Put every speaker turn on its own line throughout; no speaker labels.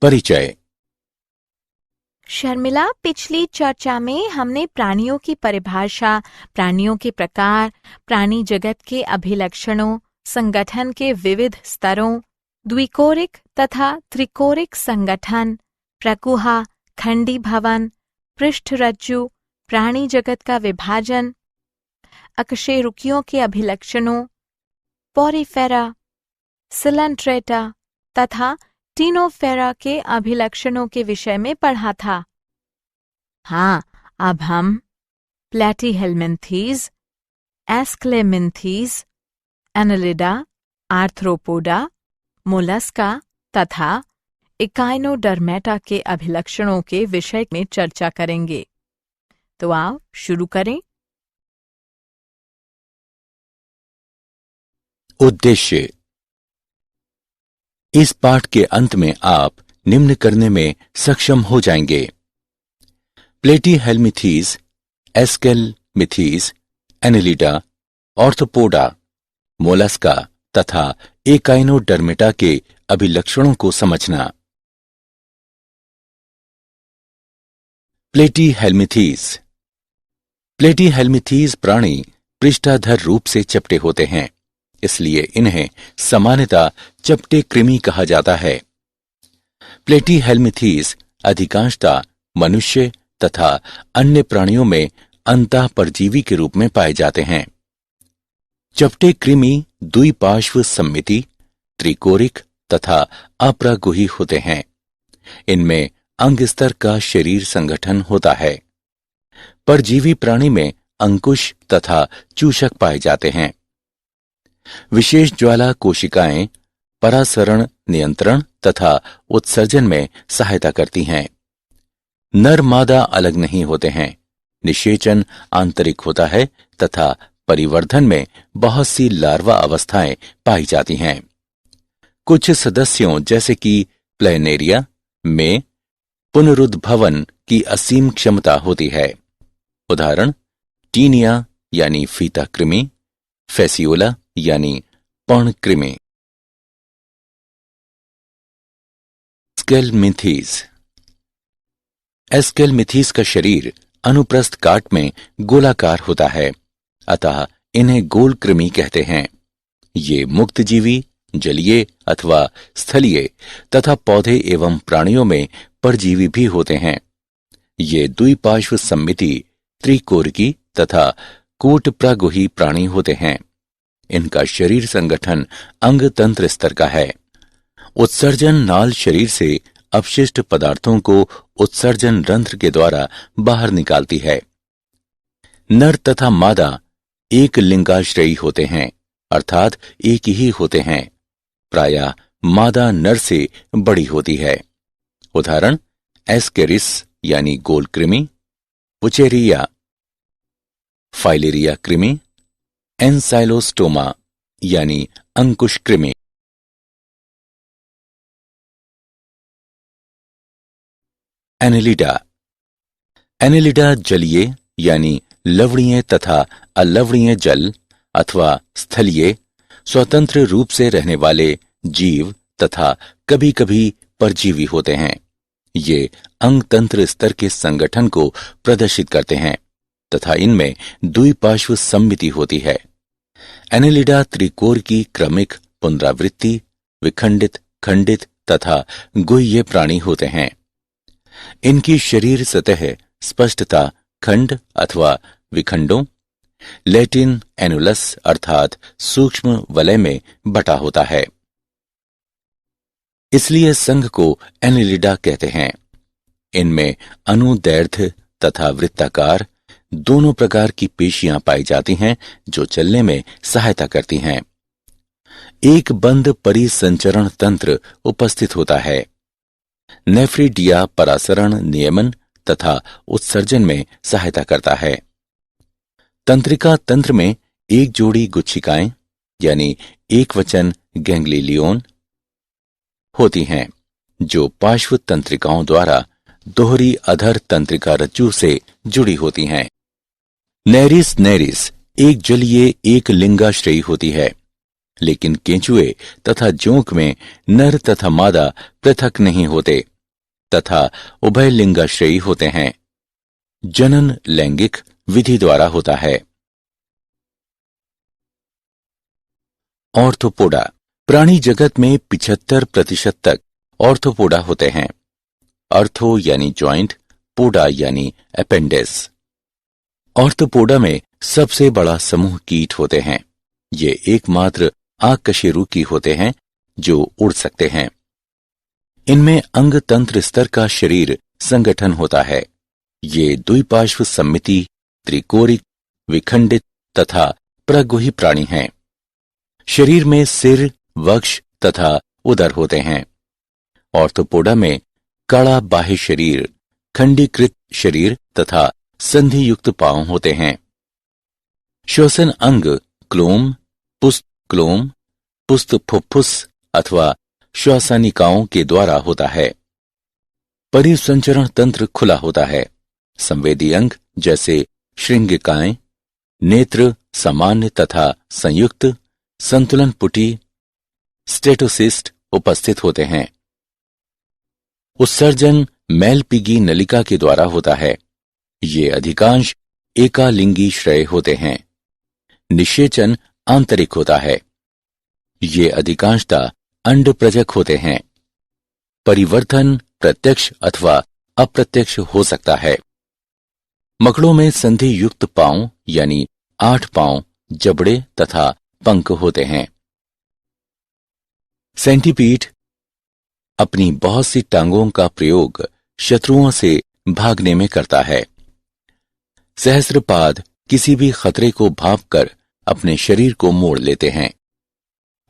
परिचय।
शर्मिला, पिछली चर्चा में हमने प्राणियों की परिभाषा, प्राणियों के प्रकार, प्राणी जगत के अभिलक्षणों, संगठन के विविध स्तरों, द्विकोरिक तथा त्रिकोरिक संगठन, प्रकुहा, खंडी भवन, पृष्ठरज्जु, प्राणी जगत का विभाजन, अकशेरुकियों के अभिलक्षणों, पोरिफेरा, सिलेंट्रेटा तथा टीनोफेरा के अभिलक्षणों के विषय में पढ़ा था। हाँ, अब हम प्लैटीहेल्मिन्थीज, एस्क्लेमिन्थीज, एनालिडा, आर्थ्रोपोडा, मोलस्का तथा इकाइनोडर्मेटा के अभिलक्षणों के विषय में चर्चा करेंगे। तो आओ शुरू करें।
उद्देश्य। इस पाठ के अंत में आप निम्न करने में सक्षम हो जाएंगे: प्लेटीहेल्मिथीज, एस्केलमिथीज, एनालिडा, ऑर्थोपोडा, मोलस्का तथा एकाइनोडर्मेटा के अभिलक्षणों को समझना। प्लेटीहेल्मिथीज। प्लेटीहेल्मिथीज प्राणी पृष्ठाधर रूप से चपटे होते हैं, इसलिए इन्हें सामान्यतः चपटे कृमि कहा जाता है। प्लेटीहेल्मिथीज अधिकांशतः मनुष्य तथा अन्य प्राणियों में अंतःपरजीवी के रूप में पाए जाते हैं। चपटे कृमि द्विपार्श्व सममिति, त्रिकोरिक तथा अपरागुही होते हैं। इनमें अंग स्तर का शरीर संगठन होता है। परजीवी प्राणी में अंकुश तथा चूषक पाए जाते हैं। विशेष ज्वाला कोशिकाएं परासरण नियंत्रण तथा उत्सर्जन में सहायता करती हैं। नर मादा अलग नहीं होते हैं। निषेचन आंतरिक होता है तथा परिवर्धन में बहुत सी लार्वा अवस्थाएं पाई जाती हैं। कुछ सदस्यों जैसे कि प्लेनेरिया में पुनरुद्भवन की असीम क्षमता होती है। उदाहरण: टीनिया यानी फीता कृमि, फेसियोला यानी पर्णकृमि। एस्केलमिथीज। एस्केलमिथीज का शरीर अनुप्रस्थ काट में गोलाकार होता है, अतः इन्हें गोल कृमि कहते हैं। ये मुक्तजीवी, जलीय अथवा स्थलीय तथा पौधे एवं प्राणियों में परजीवी भी होते हैं। ये द्विपार्श्व सममिति, त्रिकोरिकी तथा कूटप्रागुही प्राणी होते हैं। इनका शरीर संगठन अंग तंत्र स्तर का है। उत्सर्जन नाल शरीर से अपशिष्ट पदार्थों को उत्सर्जन रंध्र के द्वारा बाहर निकालती है। नर तथा मादा एक लिंगाश्रयी होते हैं, अर्थात एक ही होते हैं। प्रायः मादा नर से बड़ी होती है। उदाहरण: एस्केरिस यानी गोल कृमि, पुचेरिया, फाइलेरिया कृमि, एंसाइलोस्टोमा यानी अंकुश कृमि। एनालिडा। एनालिडा जलीय यानी लवणीय तथा अलवणीय जल अथवा स्थलीय स्वतंत्र रूप से रहने वाले जीव तथा कभी कभी परजीवी होते हैं। ये अंग तंत्र स्तर के संगठन को प्रदर्शित करते हैं तथा इनमें द्विपार्श्व सममिति होती है। एनालिडा त्रिकोर की क्रमिक पुनरावृत्ति, विखंडित, खंडित तथा गुह्य प्राणी होते हैं। इनकी शरीर सतह स्पष्टता खंड अथवा विखंडों, लैटिन एनुलस अर्थात सूक्ष्म वलय में बटा होता है, इसलिए संघ को एनालिडा कहते हैं। इनमें अनुदैर्ध्य तथा वृत्ताकार दोनों प्रकार की पेशियां पाई जाती हैं जो चलने में सहायता करती हैं। एक बंद परिसंचरण तंत्र उपस्थित होता है। नेफ्रिडिया परासरण नियमन तथा उत्सर्जन में सहायता करता है। तंत्रिका तंत्र में एक जोड़ी गुच्छिकाएं यानी एकवचन गैंग्लियोन होती हैं जो पार्श्व तंत्रिकाओं द्वारा दोहरी अधर तंत्रिका रज्जु से जुड़ी होती हैं। नेरिस नेरिस एक जलीय एक लिंगाश्रयी होती है। लेकिन केंचुए तथा जोंक में नर तथा मादा पृथक नहीं होते तथा उभय लिंगाश्रयी होते हैं। जनन लैंगिक विधि द्वारा होता है। ऑर्थोपोडा। प्राणी जगत में 75% तक ऑर्थोपोडा होते हैं। ऑर्थो यानी जॉइंट, पोडा यानी अपेंडिस। ऑर्थोपोडा में सबसे बड़ा समूह कीट होते हैं। ये एकमात्र आकशेरुकी होते हैं जो उड़ सकते हैं। इनमें अंग तंत्र स्तर का शरीर संगठन होता है। ये द्विपार्श्व सममिति, त्रिकोरिक, विखंडित तथा प्रगुही प्राणी हैं। शरीर में सिर, वक्ष तथा उदर होते हैं। ऑर्थोपोडा में कड़ा बाह्य शरीर, खंडीकृत शरीर तथा संधि युक्त पांव होते हैं। श्वसन अंग क्लोम, पुस्त क्लोम, पुस्त फुफ्फुस अथवा श्वासानिकाओं के द्वारा होता है। परिसंचरण तंत्र खुला होता है। संवेदी अंग जैसे श्रृंगिकाएं, नेत्र सामान्य तथा संयुक्त, संतुलन पुटी, स्टेटोसिस्ट उपस्थित होते हैं। उत्सर्जन मैलपीगी नलिका के द्वारा होता है। ये अधिकांश एकालिंगी श्रेय होते हैं। निषेचन आंतरिक होता है। ये अधिकांशतः अंडप्रजक होते हैं। परिवर्तन प्रत्यक्ष अथवा अप्रत्यक्ष हो सकता है। मकड़ों में संधि युक्त पांव यानी 8 पांव, जबड़े तथा पंख होते हैं। सेंटीपीड अपनी बहुत सी टांगों का प्रयोग शत्रुओं से भागने में करता है। सहस्त्रपाद किसी भी खतरे को भांपकर अपने शरीर को मोड़ लेते हैं।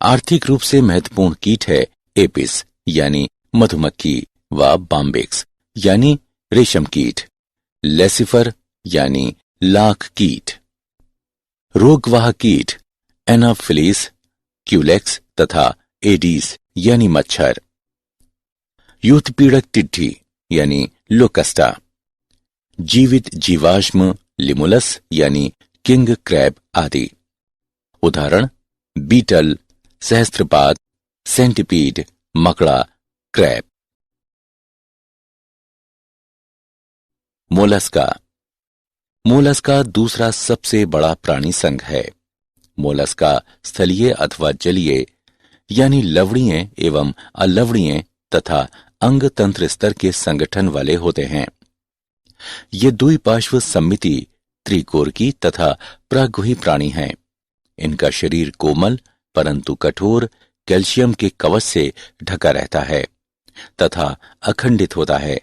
आर्थिक रूप से महत्वपूर्ण कीट है एपिस यानी मधुमक्खी व बाम्बिक्स यानी रेशम कीट, लेसिफर यानी लाख कीट। रोगवाहक कीट एनाफिलीस, क्यूलेक्स तथा एडीस यानी मच्छर। यूथपीड़क टिड्डी यानी लोकस्टा। जीवित जीवाश्म लिमुलस यानी किंग क्रैब आदि। उदाहरण बीटल, सहस्त्रपाद, सेंटीपीड, मकड़ा, क्रैब। मोलस्का। मोलस्का दूसरा सबसे बड़ा प्राणी संघ है। मोलस्का स्थलीय अथवा जलीय यानी लवणीय एवं अलवणीय तथा अंग तंत्र स्तर के संगठन वाले होते हैं। ये द्विपार्श्व सममिति, त्रिकोरकी तथा प्रगुही प्राणी हैं। इनका शरीर कोमल परंतु कठोर कैल्शियम के कवच से ढका रहता है तथा अखंडित होता है,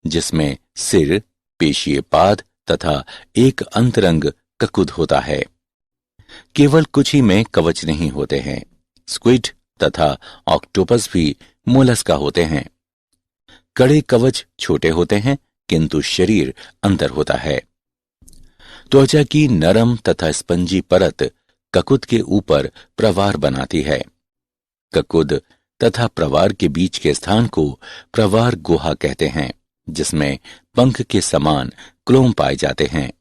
जिसमें सिर, पेशीय पाद तथा एक अंतरंग ककुद होता है। केवल कुछ ही में कवच नहीं होते हैं। स्क्विड तथा ऑक्टोपस भी मोलस्का होते हैं। कड़े कवच छोटे होते हैं किंतु शरीर अंदर होता है। त्वचा की नरम तथा स्पंजी परत ककुद के ऊपर प्रवार बनाती है। ककुद तथा प्रवार के बीच के स्थान को प्रवार गुहा कहते हैं, जिसमें पंख के समान क्लोम पाए जाते हैं।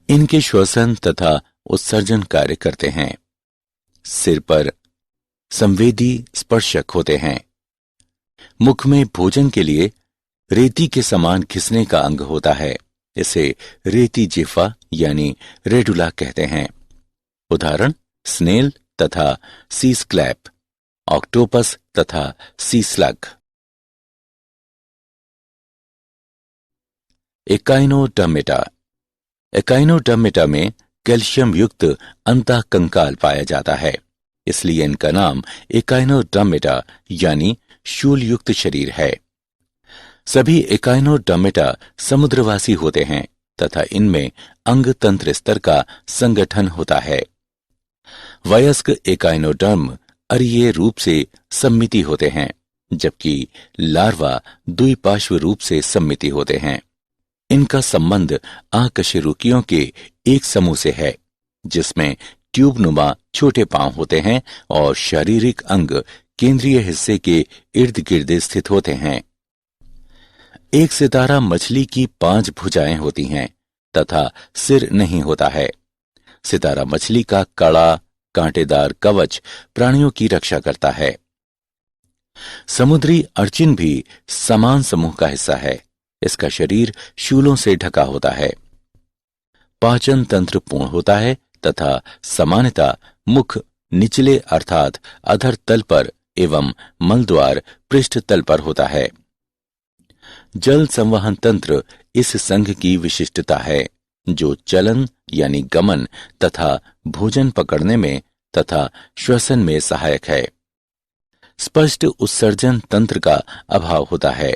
इनके श्वसन तथा उत्सर्जन कार्य करते हैं। सिर पर संवेदी स्पर्शक होते हैं। मुख में भोजन के लिए रेती के समान घिसने का अंग होता है। इसे रेती जिह्वा यानी रेडुला कहते हैं। उदाहरण स्नेल तथा सी स्क्लैप, ऑक्टोपस तथा सी स्लग। एकाइनोडर्मेटा। एकाइनोडर्मेटा में कैल्शियम युक्त अंतःकंकाल पाया जाता है, इसलिए इनका नाम एकाइनोडर्मेटा यानी शूल युक्त शरीर है। सभी एकाइनोडर्मेटा समुद्रवासी होते हैं तथा इनमें अंग तंत्र स्तर का संगठन होता है। वयस्क एकाइनोडर्म अरीय रूप से सममिति होते हैं, जबकि लार्वा द्विपार्श्व रूप से सममिति होते हैं। इनका संबंध आकशेरुकियों के एक समूह से है, जिसमें ट्यूबनुमा छोटे पांव होते हैं और शारीरिक अंग केंद्रीय हिस्से के इर्द गिर्द स्थित होते हैं। एक सितारा मछली की 5 भुजाएं होती हैं तथा सिर नहीं होता है। सितारा मछली का कड़ा, कांटेदार कवच प्राणियों की रक्षा करता है। समुद्री अर्चिन भी समान समूह का हिस्सा है। इसका शरीर शूलों से ढका होता है। पाचन तंत्र पूर्ण होता है तथा सामान्यतः मुख निचले अर्थात अधर तल पर एवं मलद्वार पृष्ठ तल पर होता है। जल संवहन तंत्र इस संघ की विशिष्टता है, जो चलन यानी गमन तथा भोजन पकड़ने में तथा श्वसन में सहायक है। स्पष्ट उत्सर्जन तंत्र का अभाव होता है।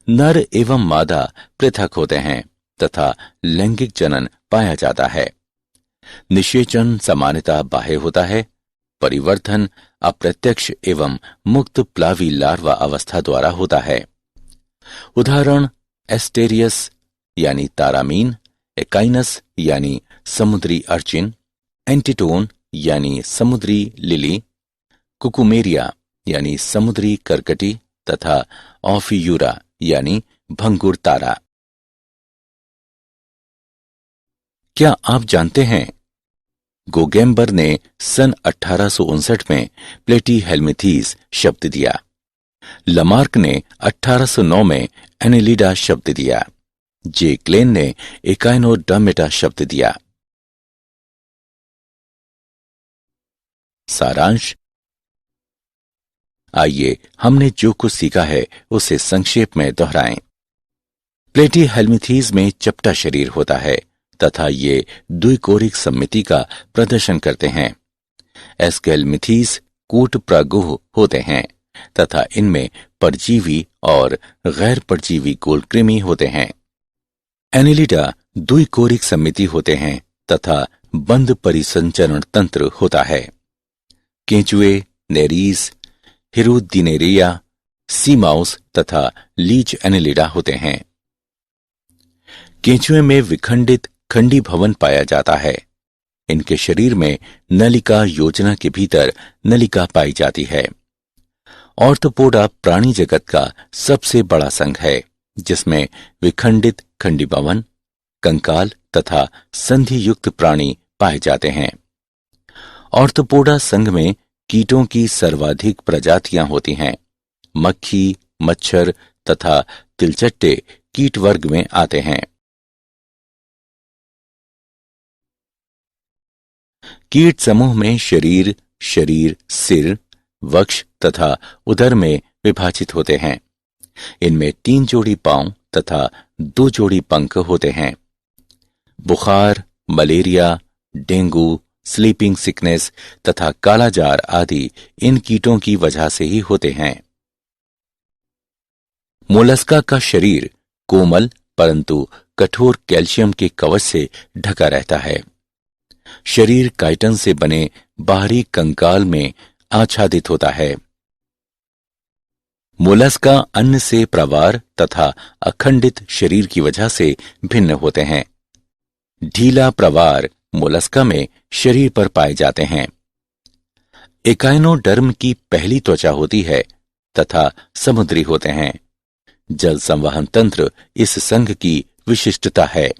नर एवं मादा पृथक होते हैं तथा लैंगिक जनन पाया जाता है। निषेचन सामान्यतः बाह्य होता है। परिवर्तन अप्रत्यक्ष एवं मुक्त प्लावी लार्वा अवस्था द्वारा होता है। उदाहरण एस्टेरियस यानी तारामीन, एकाइनस यानी समुद्री अर्चिन, एंटिटोन यानी समुद्री लिली, कुकुमेरिया यानी समुद्री करकटी तथा ऑफियूरा यानी भंगुर तारा। क्या आप जानते हैं गोगेम्बर ने सन 1859 में प्लेटीहेल्मिथीज शब्द दिया। लमार्क ने 1809 में एनेलिडा शब्द दिया। जे क्लेन ने एकाइनोडर्मेटा शब्द दिया। सारांश। आइए हमने जो कुछ सीखा है उसे संक्षेप में दोहराएं। प्लेटीहेल्मिथीज में चपटा शरीर होता है तथा ये द्विकोरिक सममिति का प्रदर्शन करते हैं। एस्केल्मिथीज कूट प्रागुह होते हैं तथा इनमें परजीवी और गैर परजीवी गोलकृमि होते हैं। एनेलिडा द्विकोरिक सममिति होते हैं तथा बंद परिसंचरण तंत्र होता है। केंचुए, नेरीज, हिरुदिनेरिया, सीमाउस तथा लीच एनेलिडा होते हैं। केंचुए में विखंडित खंडी भवन पाया जाता है। इनके शरीर में नलिका योजना के भीतर नलिका पाई जाती है। ऑर्थोपोडा प्राणी जगत का सबसे बड़ा संघ है, जिसमें विखंडित खंडी भवन, कंकाल तथा संधि युक्त प्राणी पाए जाते हैं। ऑर्थोपोडा संघ में कीटों की सर्वाधिक प्रजातियां होती हैं। मक्खी, मच्छर तथा तिलचट्टे कीट वर्ग में आते हैं। कीट समूह में शरीर, सिर, वक्ष तथा उदर में विभाजित होते हैं। इनमें 3 जोड़ी पांव तथा 2 जोड़ी पंख होते हैं। बुखार, मलेरिया, डेंगू, स्लीपिंग सिकनेस तथा कालाजार आदि इन कीटों की वजह से ही होते हैं। मोलस्का का शरीर कोमल परंतु कठोर कैल्शियम के कवच से ढका रहता है। शरीर काइटन से बने बाहरी कंकाल में आच्छादित होता है। मोलस्का अन्न से प्रवार तथा अखंडित शरीर की वजह से भिन्न होते हैं। ढीला प्रवार मोलस्का में शरीर पर पाए जाते हैं। एकाइनोडर्म की पहली त्वचा होती है तथा समुद्री होते हैं। जल संवहन तंत्र इस संघ की विशिष्टता है।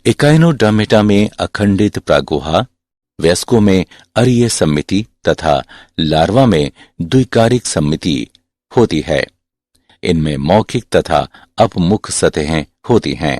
एकाइनोडर्मेटा में अखंडित प्रागुहा, वयस्कों में अरीय सममिति तथा लार्वा में द्विकारिक सममिति होती है। इनमें मौखिक तथा अपमुख सतहें होती हैं।